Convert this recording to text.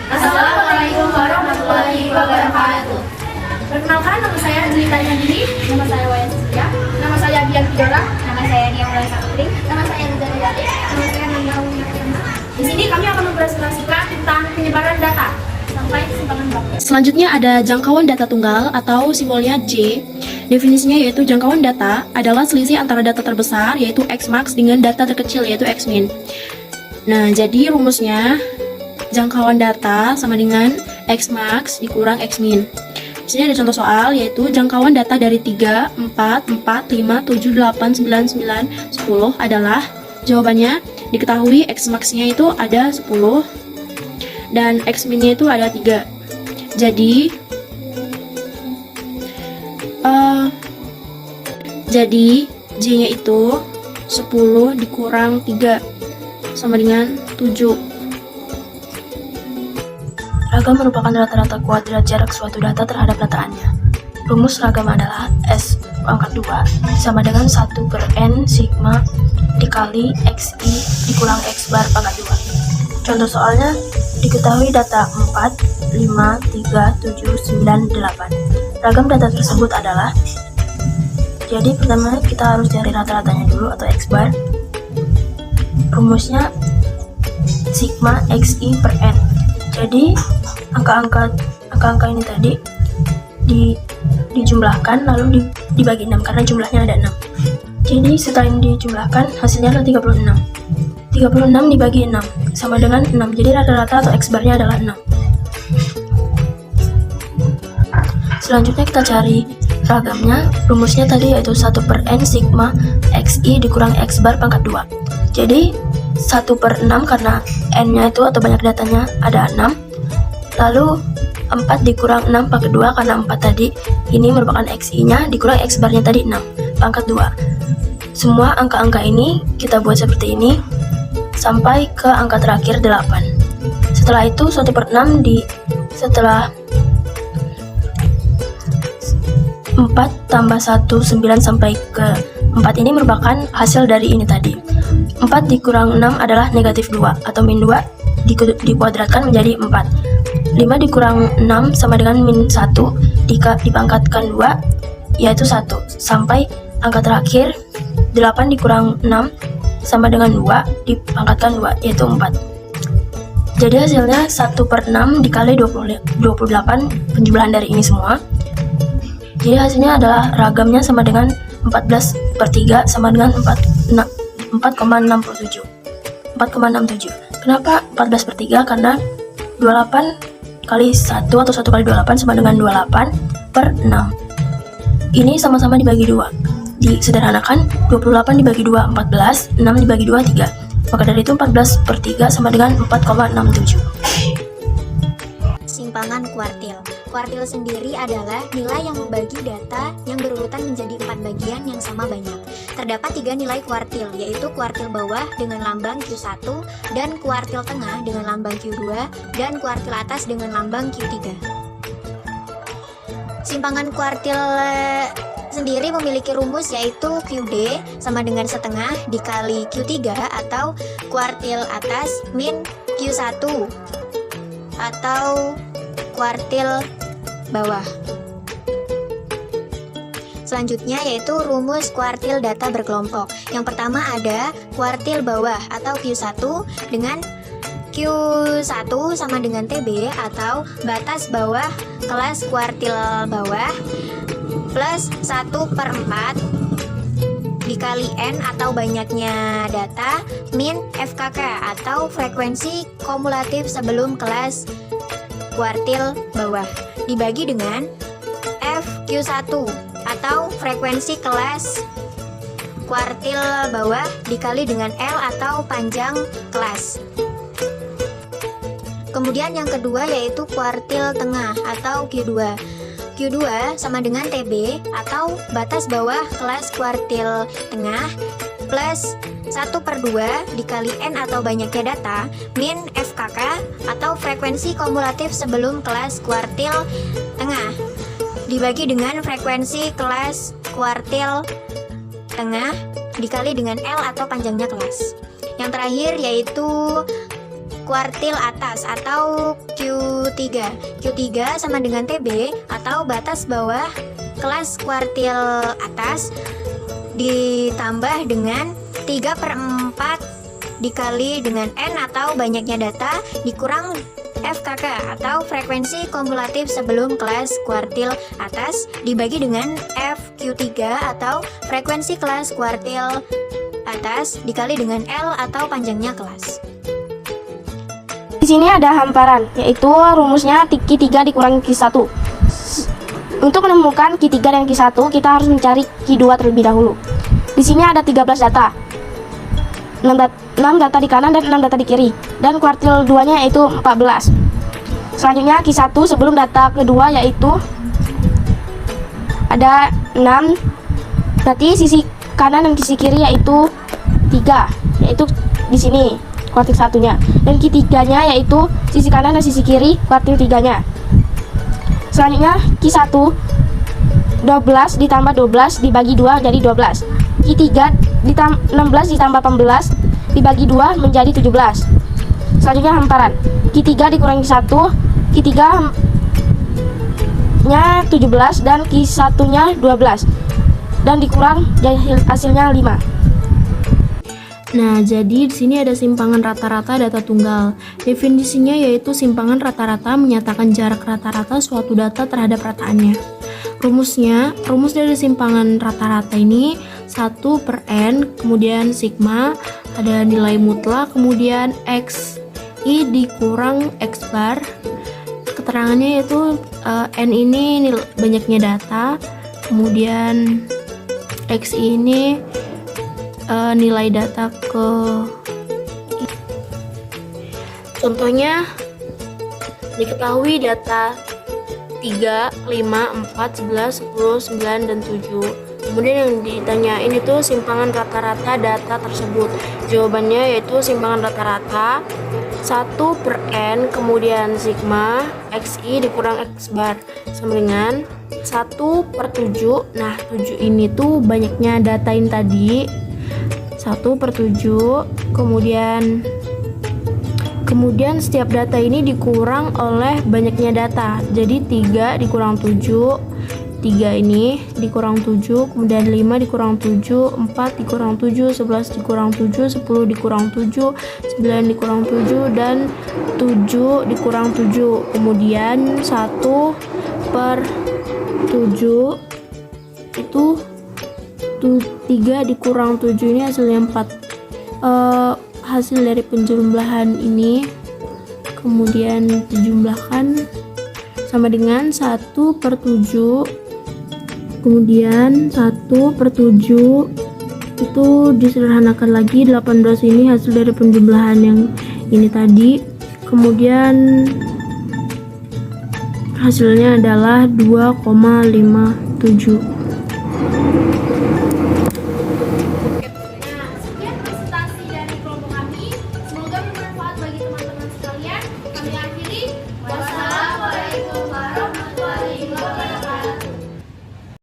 Assalamualaikum warahmatullahi wabarakatuh. Perkenalkan, nama saya Dwi Tanyandini. Nama saya Wayan Sisya. Nama saya Bian Fidela. Nama saya Nia Mulai Sakti. Nama saya Nidana Yati. Nama saya Nanda Wiyatana. Di sini kami akan mempresentasikan tentang penyebaran data sampai kesimpangan waktu. Selanjutnya ada jangkauan data tunggal atau simbolnya J. Definisinya yaitu jangkauan data adalah selisih antara data terbesar yaitu Xmax dengan data terkecil yaitu Xmin. Nah, jadi rumusnya jangkauan data sama dengan Xmax dikurang Xmin. Di sini ada contoh soal yaitu jangkauan data dari 3, 4, 4, 5, 7, 8, 9, 9, 10 adalah jawabannya diketahui Xmax-nya itu ada 10 dan Xmin-nya itu ada 3. Jadi J-nya itu 10 dikurang 3 sama dengan 7. Ragam merupakan rata-rata kuadrat jarak suatu data terhadap dataannya. Rumus ragam adalah S pangkat 2 sama dengan 1 per N sigma dikali XI dikurang X bar pangkat 2. Contoh soalnya, diketahui data 4, 5, 3, 7, 9, 8. Ragam data tersebut adalah, jadi pertama kita harus cari rata-ratanya dulu atau X bar. Rumusnya sigma XI per N. Jadi angka-angka ini tadi dijumlahkan lalu dibagi 6 karena jumlahnya ada 6. Jadi setelah ini dijumlahkan hasilnya adalah 36. 36 dibagi 6 sama dengan 6. Jadi rata-rata atau X barnya adalah 6. Selanjutnya kita cari ragamnya. Rumusnya tadi yaitu 1 per N sigma XI dikurang X bar pangkat 2. Jadi 1 per 6 karena N-nya itu atau banyak datanya ada 6. Lalu 4 dikurang 6 pangkat 2 karena 4 tadi ini merupakan XI-nya dikurang X barnya tadi 6 pangkat 2. Semua angka-angka ini kita buat seperti ini sampai ke angka terakhir 8. Setelah itu 1 per 6 setelah 4 tambah 1 9 sampai ke 4 ini merupakan hasil dari ini tadi. 4 dikurang 6 adalah negatif 2 atau min 2 dikuadratkan menjadi 4. 5 dikurang 6 sama dengan min 1 dipangkatkan 2 yaitu 1 sampai angka terakhir 8 dikurang 6 sama dengan 2 dipangkatkan 2 yaitu 4. Jadi hasilnya 1 per 6 dikali 28 penjumlahan dari ini semua. Jadi hasilnya adalah ragamnya sama dengan 14 per 3 sama dengan 4,67. Kenapa 14 per 3? Karena 28 kali 1 atau 1 kali 28 sama dengan 28 per 6. Ini sama-sama dibagi 2. Disederhanakan, 28 dibagi 2, 14, 6 dibagi 2, 3. Maka dari itu 14 per 3 sama dengan 4,67. Simpangan kuartil. Kuartil sendiri adalah nilai yang membagi data yang berurutan menjadi 4 bagian yang sama banyak. Terdapat 3 nilai kuartil, yaitu kuartil bawah dengan lambang Q1 dan kuartil tengah dengan lambang Q2 dan kuartil atas dengan lambang Q3. Simpangan kuartil sendiri memiliki rumus yaitu QD sama dengan setengah dikali Q3 atau kuartil atas min Q1 atau kuartil bawah. Selanjutnya yaitu rumus kuartil data berkelompok. Yang pertama ada kuartil bawah atau Q1 dengan Q1 sama dengan TB atau batas bawah kelas kuartil bawah plus 1 per 4 dikali N atau banyaknya data min FKK atau frekuensi kumulatif sebelum kelas kuartil bawah dibagi dengan FQ1 atau frekuensi kelas kuartil bawah dikali dengan L atau panjang kelas. Kemudian yang kedua yaitu kuartil tengah atau Q2. Q2 sama dengan TB atau batas bawah kelas kuartil tengah plus 1 per 2 dikali N atau banyaknya data min FKK atau frekuensi kumulatif sebelum kelas kuartil tengah dibagi dengan frekuensi kelas kuartil tengah dikali dengan L atau panjangnya kelas. Yang terakhir yaitu kuartil atas atau Q3. Q3 sama dengan TB atau batas bawah kelas kuartil atas ditambah dengan 3/4 dikali dengan N atau banyaknya data dikurang FKK atau frekuensi kumulatif sebelum kelas kuartil atas dibagi dengan FQ3 atau frekuensi kelas kuartil atas dikali dengan L atau panjangnya kelas. Di sini ada hamparan, yaitu rumusnya Q3 dikurangi Q1. Untuk menemukan Q3 dan Q1, kita harus mencari Q2 terlebih dahulu. Di sini ada 13 data. 6 data di kanan dan 6 data di kiri. Dan kuartil 2-nya yaitu 14. Selanjutnya Q1 sebelum data kedua yaitu ada 6. Berarti sisi kanan dan sisi kiri yaitu 3, yaitu di sini kuartil 1-nya. Dan Q3-nya yaitu sisi kanan dan sisi kiri kuartil 3-nya. Selanjutnya Q1 12 ditambah 12 dibagi 2 jadi 12. Q3 16 ditambah 18 dibagi 2 menjadi 17. Selanjutnya hamparan. Q3 dikurangi 1, Q3 nya 17 dan Q1 nya 12 dan dikurang jadi hasilnya 5. Nah, jadi di sini ada simpangan rata-rata data tunggal. Definisinya yaitu simpangan rata-rata menyatakan jarak rata-rata suatu data terhadap rataannya. Rumus dari simpangan rata-rata ini 1/n, kemudian sigma, ada nilai mutlak, kemudian xi dikurang x bar. Keterangannya yaitu n ini banyaknya data, kemudian xi ini nilai data ke. Contohnya diketahui data 3, 5, 4, 11, 10, 9, dan 7. Kemudian yang ditanyain itu simpangan rata-rata data tersebut. Jawabannya yaitu simpangan rata-rata 1/n, kemudian sigma xi dikurang x bar sama dengan 1/7. Nah, 7 ini tuh banyaknya data ini tadi 1/7, kemudian setiap data ini dikurang oleh banyaknya data. Jadi 3 dikurang 7, 3 ini dikurang 7, kemudian 5 dikurang 7, 4 dikurang 7, 11 dikurang 7, 10 dikurang 7, 9 dikurang 7, dan 7 dikurang 7. Kemudian 1/7 itu 3 dikurang 7 ini hasilnya 4. Hasil dari penjumlahan ini kemudian dijumlahkan sama dengan 1/7, kemudian 1/7 itu disederhanakan lagi, 18 ini hasil dari penjumlahan yang ini tadi, kemudian hasilnya adalah 2,57.